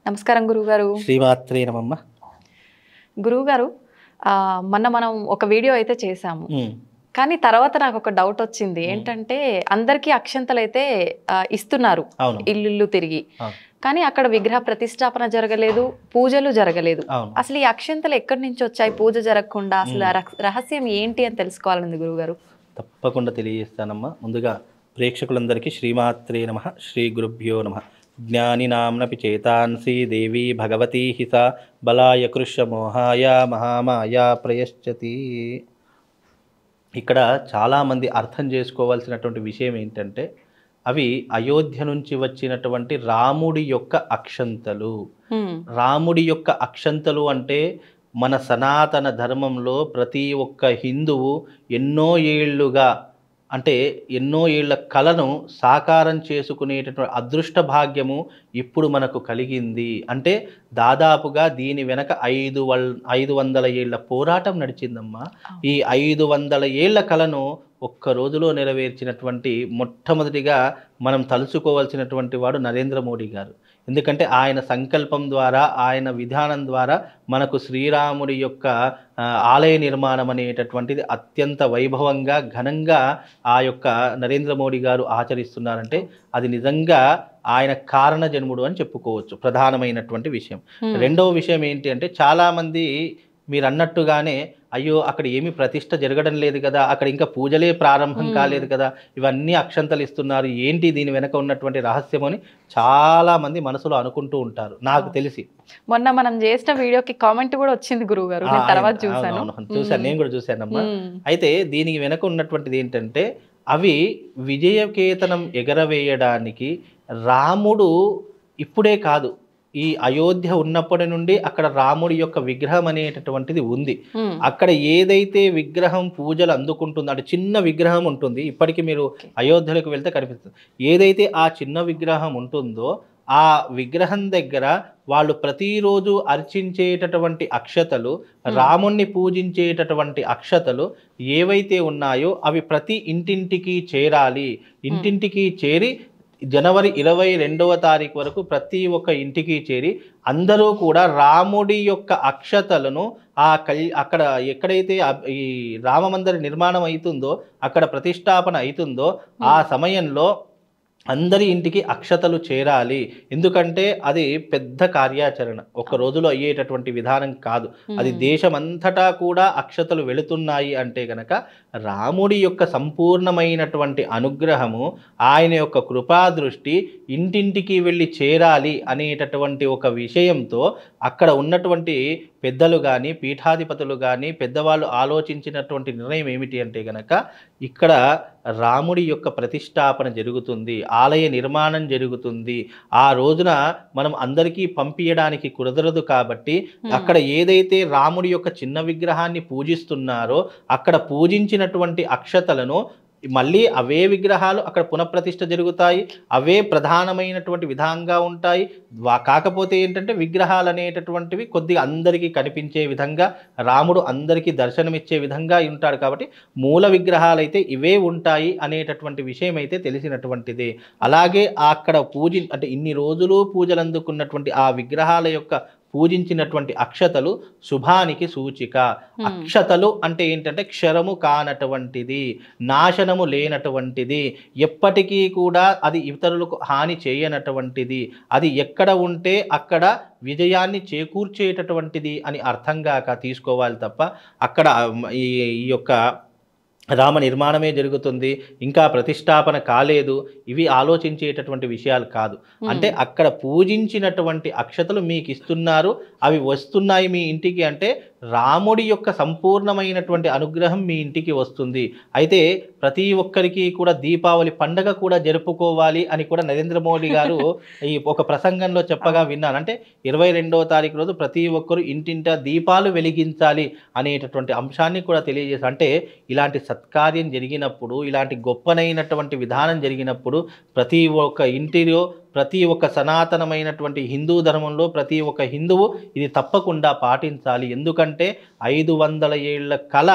నమస్కారం గురుగారు. శ్రీమాత్రే నమమ్మ. గురుగారు, మొన్న మనం ఒక వీడియో అయితే చేసాము. కానీ తర్వాత నాకు ఒక డౌట్ వచ్చింది. ఏంటంటే అందరికీ అక్షంతలు అయితే ఇస్తున్నారు ఇల్లు తిరిగి. కానీ అక్కడ విగ్రహ ప్రతిష్టాపన జరగలేదు, పూజలు జరగలేదు. అసలు ఈ అక్షంతలు ఎక్కడి నుంచి వచ్చాయి పూజ జరగకుండా? అసలు రహస్యం ఏంటి అని తెలుసుకోవాలండి గురుగారు. తప్పకుండా తెలియజేస్తానమ్మా. ముందుగా ప్రేక్షకులందరికీ శ్రీమాత్రే నమః, శ్రీ గురుభ్యో నమః. జ్ఞానినాంనపి చేతాంసి దేవి భగవతీ హిసా బలాయ కృష్య మోహాయ మహామాయ ప్రయశ్చతి. ఇక్కడ చాలామంది అర్థం చేసుకోవాల్సినటువంటి విషయం ఏంటంటే, అవి అయోధ్య నుంచి వచ్చినటువంటి రాముడి యొక్క అక్షంతలు. రాముడి యొక్క అక్షంతలు అంటే మన సనాతన ధర్మంలో ప్రతి ఒక్క హిందువు ఎన్నో ఏళ్లుగా అంటే ఎన్నో ఏళ్ల కలను సాకారం చేసుకునేటటువంటి అదృష్ట భాగ్యము ఇప్పుడు మనకు కలిగింది. అంటే దాదాపుగా దీని వెనక 500 ఏళ్ల పోరాటం నడిచిందమ్మా. ఈ 500 ఏళ్ల కలను ఒక్క రోజులో నెరవేర్చినటువంటి మొట్టమొదటిగా మనం తలుచుకోవాల్సినటువంటి వాడు నరేంద్ర మోడీ గారు. ఎందుకంటే ఆయన సంకల్పం ద్వారా, ఆయన విధానం ద్వారా మనకు శ్రీరాముడి యొక్క ఆలయ నిర్మాణం అనేటటువంటిది అత్యంత వైభవంగా ఘనంగా ఆ యొక్క నరేంద్ర మోడీ గారు ఆచరిస్తున్నారంటే అది నిజంగా ఆయన కారణ జన్ముడు అని చెప్పుకోవచ్చు. ప్రధానమైనటువంటి విషయం. రెండవ విషయం ఏంటి అంటే, చాలామంది మీరు అన్నట్టుగానే అయ్యో అక్కడ ఏమీ ప్రతిష్ట జరగడం లేదు కదా, అక్కడ ఇంకా పూజలే ప్రారంభం కాలేదు కదా, ఇవన్నీ అక్షంతలు ఇస్తున్నారు, ఏంటి దీని వెనక ఉన్నటువంటి రహస్యం అని చాలా మంది మనసులో అనుకుంటూ ఉంటారు. నాకు తెలిసి మొన్న మనం చేసిన వీడియోకి కామెంట్ కూడా వచ్చింది గురువుగారు, నేను తర్వాత చూశాను. నేను కూడా చూశానమ్మా. అయితే దీనికి వెనక ఉన్నటువంటిది ఏంటంటే, అవి విజయకేతనం ఎగరవేయడానికి రాముడు ఇప్పుడే కాదు, ఈ అయోధ్య ఉన్నప్పటి నుండి అక్కడ రాముడి యొక్క విగ్రహం అనేటటువంటిది ఉంది. అక్కడ ఏదైతే విగ్రహం పూజలు అందుకుంటుందో, అంటే చిన్న విగ్రహం ఉంటుంది, ఇప్పటికీ మీరు అయోధ్యలోకి వెళ్తే కనిపిస్తుంది. ఏదైతే ఆ చిన్న విగ్రహం ఉంటుందో ఆ విగ్రహం దగ్గర వాళ్ళు ప్రతిరోజు అర్చించేటటువంటి అక్షతలు, రాముణ్ణి పూజించేటటువంటి అక్షతలు ఏవైతే ఉన్నాయో అవి ప్రతి ఇంటింటికి చేరాలి. ఇంటింటికి చేరి జనవరి 22వ తారీఖు వరకు ప్రతి ఒక్క ఇంటికి చేరి అందరూ కూడా రాముడి యొక్క అక్షతలను అక్కడ ఎక్కడైతే ఈ రామమందిర నిర్మాణం అవుతుందో అక్కడ ప్రతిష్టాపన అవుతుందో ఆ సమయంలో అందరి ఇంటికి అక్షతలు చేరాలి. ఎందుకంటే అది పెద్ద కార్యాచరణ, ఒక రోజులో అయ్యేటటువంటి విధానం కాదు. అది దేశమంతటా కూడా అక్షతలు వెళుతున్నాయి అంటే గనక రాముడి యొక్క సంపూర్ణమైనటువంటి అనుగ్రహము, ఆయన యొక్క కృపాదృష్టి ఇంటింటికి వెళ్ళి చేరాలి అనేటటువంటి ఒక విషయంతో అక్కడ ఉన్నటువంటి పెద్దలు కానీ, పీఠాధిపతులు కానీ, పెద్దవాళ్ళు ఆలోచించినటువంటి నిర్ణయం ఏమిటి అంటే గనక, ఇక్కడ రాముడి యొక్క ప్రతిష్టాపన జరుగుతుంది, ఆలయ నిర్మాణం జరుగుతుంది. ఆ రోజున మనం అందరికీ పంపించడానికి కుదరదు కాబట్టి అక్కడ ఏదైతే రాముడి యొక్క చిన్న విగ్రహాన్ని పూజిస్తున్నారో అక్కడ పూజించినటువంటి అక్షతలను మళ్ళీ అవే విగ్రహాలు అక్కడ పునఃప్రతిష్ఠ జరుగుతాయి, అవే ప్రధానమైనటువంటి విధంగా ఉంటాయి. కాకపోతే ఏంటంటే విగ్రహాలు అనేటటువంటివి కొద్దిగా అందరికీ కనిపించే విధంగా, రాముడు అందరికీ దర్శనమిచ్చే విధంగా ఉంటాడు కాబట్టి మూల విగ్రహాలు అయితే ఇవే ఉంటాయి అనేటటువంటి విషయం అయితే తెలిసినటువంటిదే. అలాగే అక్కడ అంటే ఇన్ని రోజులు పూజలు అందుకున్నటువంటి ఆ విగ్రహాల యొక్క పూజించినటువంటి అక్షతలు శుభానికి సూచిక. అక్షతలు అంటే ఏంటంటే క్షరము కానటువంటిది, నాశనము లేనటువంటిది, ఎప్పటికీ కూడా అది ఇతరులకు హాని చేయనటువంటిది, అది ఎక్కడ ఉంటే అక్కడ విజయాన్ని చేకూర్చేటటువంటిది అని అర్థంగాక తీసుకోవాలి తప్ప అక్కడ ఈ యొక్క రామ నిర్మాణమే జరుగుతుంది, ఇంకా ప్రతిష్టాపన కాలేదు, ఇవి ఆలోచించేటటువంటి విషయాలు కాదు. అంటే అక్కడ పూజించినటువంటి అక్షతలు మీకు ఇస్తున్నారు, అవి వస్తున్నాయి మీ ఇంటికి అంటే రాముడి యొక్క సంపూర్ణమైనటువంటి అనుగ్రహం మీ ఇంటికి వస్తుంది. అయితే ప్రతి ఒక్కరికి కూడా దీపావళి పండగ కూడా జరుపుకోవాలి అని కూడా నరేంద్ర మోడీ గారు ఈ ఒక ప్రసంగంలో చెప్పగా విన్నాను. అంటే 22వ తారీఖు రోజు ప్రతి ఒక్కరు ఇంటింటా దీపాలు వెలిగించాలి అనేటటువంటి అంశాన్ని కూడా తెలియజేశారు. అంటే ఇలాంటి సత్కార్యం జరిగినప్పుడు, ఇలాంటి గొప్పనైనటువంటి విధానం జరిగినప్పుడు ప్రతి ఒక్క ఇంటిలో ప్రతి ఒక్క సనాతనమైనటువంటి హిందూ ధర్మంలో ప్రతి ఒక్క హిందువు ఇది తప్పకుండా పాటించాలి. ఎందుకంటే 500 ఏళ్ల కళ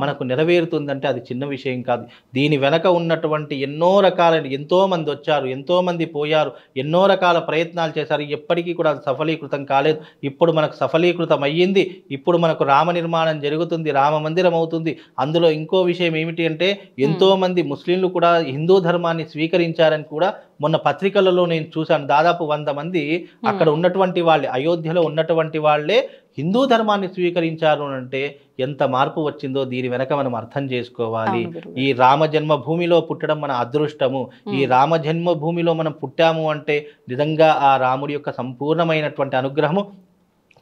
మనకు నెరవేరుతుందంటే అది చిన్న విషయం కాదు. దీని వెనక ఉన్నటువంటి ఎన్నో రకాలైన ఎంతోమంది వచ్చారు, ఎంతోమంది పోయారు, ఎన్నో రకాల ప్రయత్నాలు చేశారు. ఎప్పటికీ కూడా అది సఫలీకృతం కాలేదు. ఇప్పుడు మనకు సఫలీకృతం అయ్యింది. ఇప్పుడు మనకు రామ నిర్మాణం జరుగుతుంది, రామ మందిరం అవుతుంది. అందులో ఇంకో విషయం ఏమిటి అంటే ఎంతోమంది ముస్లింలు కూడా హిందూ ధర్మాన్ని స్వీకరించారని కూడా మొన్న పత్రికలలో నేను చూశాను. దాదాపు 100 మంది అక్కడ ఉన్నటువంటి వాళ్ళే, అయోధ్యలో ఉన్నటువంటి వాళ్ళే హిందూ ధర్మాన్ని స్వీకరించారు అంటే ఎంత మార్పు వచ్చిందో దీని వెనక మనం అర్థం చేసుకోవాలి. ఈ రామ జన్మభూమిలో పుట్టడం మన అదృష్టము. ఈ రామ జన్మభూమిలో మనం పుట్టాము అంటే నిజంగా ఆ రాముడి యొక్క సంపూర్ణమైనటువంటి అనుగ్రహము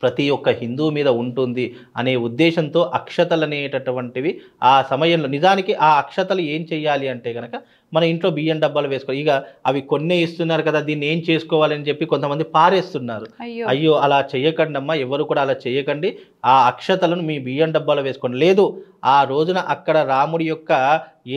ప్రతి ఒక్క హిందూ మీద ఉంటుంది అనే ఉద్దేశంతో అక్షతలు అనేటటువంటివి ఆ సమయంలో నిజానికి ఆ అక్షతలు ఏం చెయ్యాలి అంటే కనుక మన ఇంట్లో బియ్యం డబ్బాలు వేసుకోవాలి. ఇక అవి కొన్నే ఇస్తున్నారు కదా, దీన్ని ఏం చేసుకోవాలని చెప్పి కొంతమంది పారేస్తున్నారు. అయ్యో అలా చేయకండి అమ్మా, ఎవరు కూడా అలా చేయకండి. ఆ అక్షతలను మీ బియ్యం డబ్బాలో వేసుకోండి. లేదు, ఆ రోజున అక్కడ రాముడి యొక్క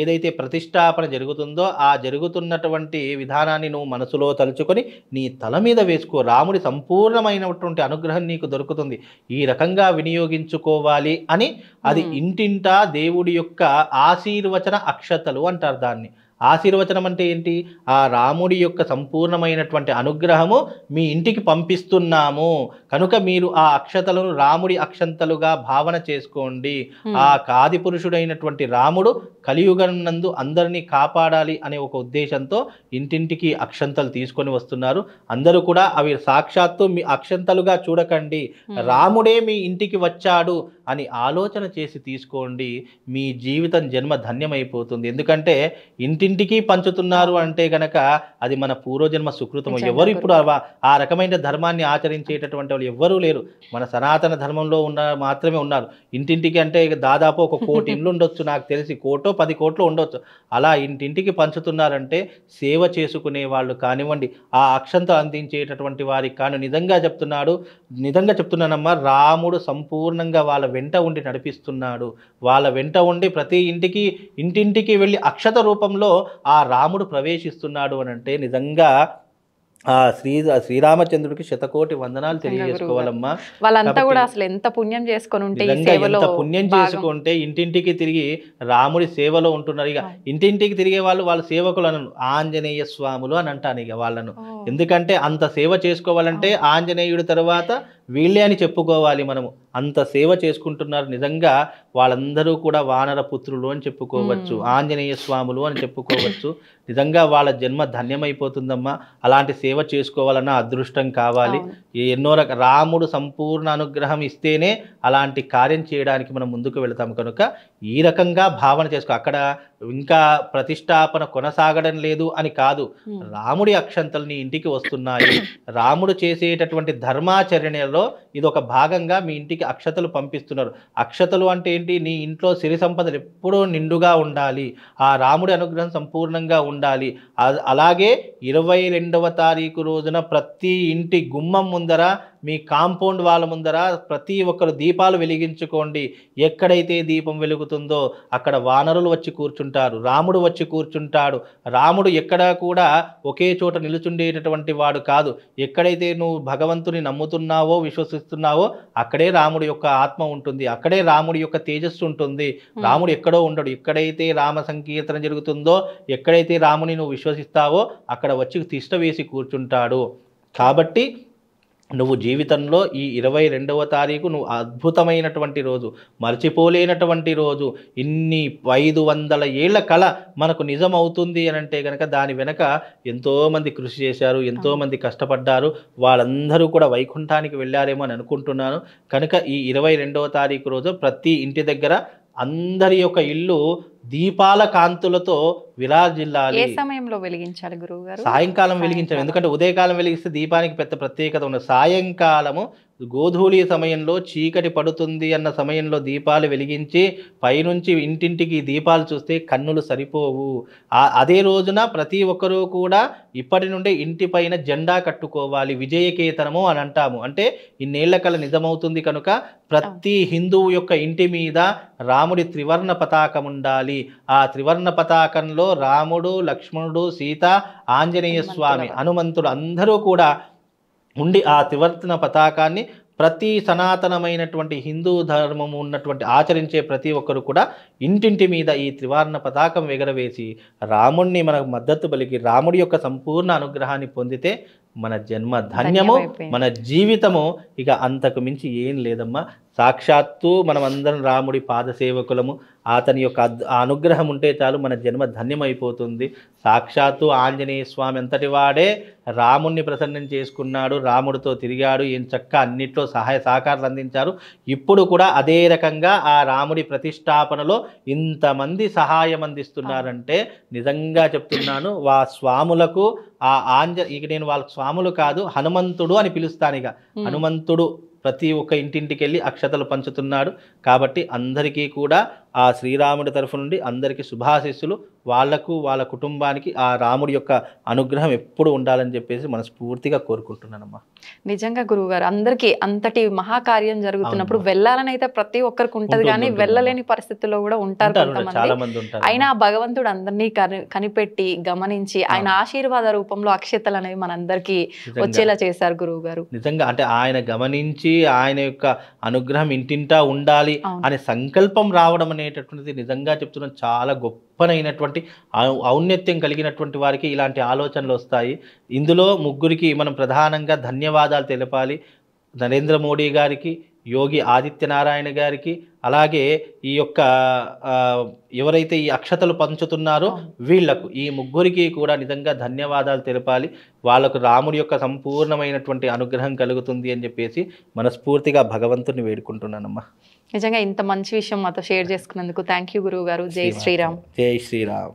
ఏదైతే ప్రతిష్టాపన జరుగుతుందో ఆ జరుగుతున్నటువంటి విధానాన్ని నువ్వు మనసులో తలుచుకొని నీ తల మీద వేసుకో. రాముడి సంపూర్ణమైనటువంటి అనుగ్రహం నీకు దొరుకుతుంది. ఈ రకంగా వినియోగించుకోవాలి అని అది ఇంటింటా దేవుడి యొక్క ఆశీర్వచన అక్షతలు అంటారు దాన్ని. ఆశీర్వచనం అంటే ఏంటి? ఆ రాముడి యొక్క సంపూర్ణమైనటువంటి అనుగ్రహము మీ ఇంటికి పంపిస్తున్నాము కనుక మీరు ఆ అక్షతలను రాముడి అక్షంతలుగా భావన చేసుకోండి. ఆ ఆది పురుషుడైనటువంటి రాముడు కలియుగం నందు అందరినీ కాపాడాలి అనే ఒక ఉద్దేశంతో ఇంటింటికి అక్షంతలు తీసుకొని వస్తున్నారు. అందరూ కూడా అవి సాక్షాత్తు మీ అక్షంతలుగా చూడకండి, రాముడే మీ ఇంటికి వచ్చాడు అని ఆలోచన చేసి తీసుకోండి. మీ జీవితం జన్మ ధన్యమైపోతుంది. ఎందుకంటే ఇంటింటికి పంచుతున్నారు అంటే గనక అది మన పూర్వజన్మ సుకృతము. ఎవరు ఇప్పుడు ఆ రకమైన ధర్మాన్ని ఆచరించేటటువంటి వాళ్ళు ఎవ్వరూ లేరు. మన సనాతన ధర్మంలో మాత్రమే ఉన్నారు. ఇంటింటికి అంటే దాదాపు 1 కోటి ఇండ్లు ఉండొచ్చు, నాకు తెలిసి 1 కోటో 10 కోట్లు ఉండొచ్చు. అలా ఇంటింటికి పంచుతున్నారంటే సేవ చేసుకునే వాళ్ళు కానివ్వండి, ఆ అక్షంతలు అందించేటటువంటి వారికి కాను నిజంగా చెప్తున్నానమ్మా, రాముడు సంపూర్ణంగా వాళ్ళ వెంట ఉండి నడిపిస్తున్నాడు. వాళ్ళ వెంట ఉండి ప్రతి ఇంటింటికి వెళ్ళి అక్షత రూపంలో ఆ రాముడు ప్రవేశిస్తున్నాడు అని అంటే నిజంగా ఆ శ్రీరామచంద్రుడికి శతకోటి వందనాలు తెలియజేసుకోవాలమ్మా. వాళ్ళంతా కూడా అసలు ఎంత పుణ్యం చేసుకొని ఉంటే, ఎంత పుణ్యం చేసుకుంటే ఇంటింటికి తిరిగి రాముడి సేవలో ఉంటున్నారు. ఇక ఇంటింటికి తిరిగే వాళ్ళ సేవకులు అను ఆంజనేయ స్వాములు అని అంటాను ఇక వాళ్ళను. ఎందుకంటే అంత సేవ చేసుకోవాలంటే ఆంజనేయుడి తర్వాత వీళ్ళే అని చెప్పుకోవాలి మనము. అంత సేవ చేసుకుంటున్నారు. నిజంగా వాళ్ళందరూ కూడా వానర పుత్రులు అని చెప్పుకోవచ్చు, ఆంజనేయ స్వాములు అని చెప్పుకోవచ్చు. నిజంగా వాళ్ళ జన్మ ధన్యమైపోతుందమ్మా. అలాంటి సేవ చేసుకోవాలన్న అదృష్టం కావాలి. ఎన్నో రాముడు సంపూర్ణ అనుగ్రహం ఇస్తేనే అలాంటి కార్యం చేయడానికి మనం ముందుకు వెళతాం కనుక ఈ రకంగా భావన చేసుకో. అక్కడ ఇంకా ప్రతిష్టాపన కొనసాగడం లేదు అని కాదు, రాముడి అక్షంతలు నీ ఇంటికి వస్తున్నాయి. రాముడు చేసేటటువంటి ధర్మాచరణలో ఇది ఒక భాగంగా మీ ఇంటికి అక్షతలు పంపిస్తున్నారు. అక్షతలు అంటే ఏంటి? నీ ఇంట్లో సిరి సంపదలు ఎప్పుడూ నిండుగా ఉండాలి, ఆ రాముడి అనుగ్రహం సంపూర్ణంగా ఉండాలి. అలాగే 22వ తారీఖు రోజున ప్రతి ఇంటి గుమ్మం ముందర, మీ కాంపౌండ్ వాళ్ళ ముందర ప్రతి ఒక్కరు దీపాలు వెలిగించుకోండి. ఎక్కడైతే దీపం వెలుగుతుందో అక్కడ వానరులు వచ్చి కూర్చుంటారు, రాముడు వచ్చి కూర్చుంటాడు. రాముడు ఎక్కడా కూడా ఒకే చోట నిలుచుండేటటువంటి వాడు కాదు. ఎక్కడైతే నువ్వు భగవంతుని నమ్ముతున్నావో విశ్వసిస్తున్నావో అక్కడే రాముడి యొక్క ఆత్మ ఉంటుంది, అక్కడే రాముడి యొక్క తేజస్సు ఉంటుంది. రాముడు ఎక్కడో ఉండడు. ఎక్కడైతే రామ సంకీర్తన జరుగుతుందో, ఎక్కడైతే రాముని నువ్వు విశ్వసిస్తావో అక్కడ వచ్చి తిష్ట వేసి కూర్చుంటాడు. కాబట్టి నువ్వు జీవితంలో ఈ 22వ తారీఖు నువ్వు అద్భుతమైనటువంటి రోజు, మర్చిపోలేనటువంటి రోజు. ఇన్ని 500 ఏళ్ల కళ మనకు నిజం అవుతుంది అని అంటే కనుక దాని వెనక ఎంతోమంది కృషి చేశారు, ఎంతోమంది కష్టపడ్డారు. వాళ్ళందరూ కూడా వైకుంఠానికి వెళ్ళారేమో అని అనుకుంటున్నాను. కనుక ఈ 22వ తారీఖు రోజు ప్రతి ఇంటి దగ్గర అందరి యొక్క ఇల్లు దీపాల కాంతులతో విరాజిల్లాలి. ఏ సమయంలో వెలిగించాలి గురువు గారు? సాయంకాలం వెలిగించాలి. ఎందుకంటే ఉదయకాలం వెలిగిస్తే దీపానికి పెద్ద ప్రత్యేకత ఉన్నది. సాయంకాలము గోధూళి సమయంలో చీకటి పడుతుంది అన్న సమయంలో దీపాలు వెలిగించి పైనుంచి ఇంటింటికి దీపాలు చూస్తే కన్నులు సరిపోవు. అదే రోజున ప్రతి ఒక్కరూ కూడా ఇప్పటి నుండే ఇంటి పైన జెండా కట్టుకోవాలి, విజయకేతనము అని అంటాము. అంటే ఇన్నేళ్ల కల నిజమవుతుంది కనుక ప్రతి హిందువు యొక్క ఇంటి మీద రాముడి త్రివర్ణ పతాకం ఉండాలి. ఆ త్రివర్ణ పతాకంలో రాముడు, లక్ష్మణుడు, సీత, ఆంజనేయ స్వామి, హనుమంతుడు అందరూ కూడా ఉండి ఆ త్రివర్ణ పతాకాన్ని ప్రతి సనాతనమైనటువంటి హిందూ ధర్మము ఉన్నటువంటి ఆచరించే ప్రతి ఒక్కరు కూడా ఇంటింటి మీద ఈ త్రివర్ణ పతాకం ఎగరవేసి రాముణ్ణి మనకు మద్దతు పలికి రాముడి యొక్క సంపూర్ణ అనుగ్రహాన్ని పొందితే మన జన్మ ధన్యము, మన జీవితము ఇక అంతకు మించి ఏం లేదమ్మా. సాక్షాత్తు మనమందరం రాముడి పాదసేవకులము. అతని యొక్క అనుగ్రహం ఉంటే చాలు మన జన్మ ధన్యమైపోతుంది. సాక్షాత్తు ఆంజనేయ స్వామి అంతటి వాడే రాముణ్ణి ప్రసన్నం చేసుకున్నాడు, రాముడితో తిరిగాడు, ఏం చక్క అన్నిట్లో సహాయ సహకారాలు అందించారు. ఇప్పుడు కూడా అదే రకంగా ఆ రాముడి ప్రతిష్టాపనలో ఇంతమంది సహాయం అందిస్తున్నారంటే నిజంగా చెప్తున్నాను, వా స్వాములకు ఇక నేను వాళ్ళ స్వాములు కాదు, హనుమంతుడు అని పిలుస్తాను. ఇక హనుమంతుడు ప్రతి ఒక్క ఇంటింటికి వెళ్ళి అక్షతలు పంచుతున్నాడు. కాబట్టి అందరికీ కూడా ఆ శ్రీరాముడి తరఫు నుండి అందరికీ శుభాశీస్సులు, వాళ్లకు వాళ్ళ కుటుంబానికి ఆ రాముడి యొక్క అనుగ్రహం ఎప్పుడు ఉండాలని చెప్పేసి మనస్ఫూర్తిగా కోరుకుంటున్నానమ్మా. నిజంగా గురువుగారు, అందరికీ అంతటి మహాకార్యం జరుగుతున్నప్పుడు వెళ్ళాలని అయితే ప్రతి ఒక్కరికి ఉంటది, కానీ వెళ్ళలేని పరిస్థితుల్లో కూడా ఉంటారు చాలా మంది ఉంటారు. అయినా భగవంతుడు అందరినీ కనిపెట్టి గమనించి ఆయన ఆశీర్వాద రూపంలో అక్షతలు అనేవి మనందరికీ వచ్చేలా చేశారు గురువు గారు. నిజంగా అంటే ఆయన గమనించి ఆయన యొక్క అనుగ్రహం ఇంటింటా ఉండాలి అనే సంకల్పం రావడం అనేటటువంటిది నిజంగా చెప్తున్నాను చాలా గొప్పనైనటువంటి ఔన్నత్యం కలిగినటువంటి వారికి ఇలాంటి ఆలోచనలు వస్తాయి. ఇందులో ముగ్గురికి మనం ప్రధానంగా ధన్యవాదాలు తెలపాలి. నరేంద్ర మోడీ గారికి, యోగి ఆదిత్యనారాయణ గారికి, అలాగే ఈ యొక్క ఎవరైతే ఈ అక్షతలు పంచుతున్నారో వీళ్లకు, ఈ ముగ్గురికి కూడా నిజంగా ధన్యవాదాలు తెలపాలి. వాళ్ళకు రాముడి యొక్క సంపూర్ణమైనటువంటి అనుగ్రహం కలుగుతుంది అని చెప్పేసి మనస్ఫూర్తిగా భగవంతుని వేడుకుంటున్నానమ్మా. నిజంగా ఇంత మంచి విషయం మాతో షేర్ చేసుకున్నందుకు థ్యాంక్ యూ గురువు గారు. జై శ్రీరామ్. జై శ్రీరామ్.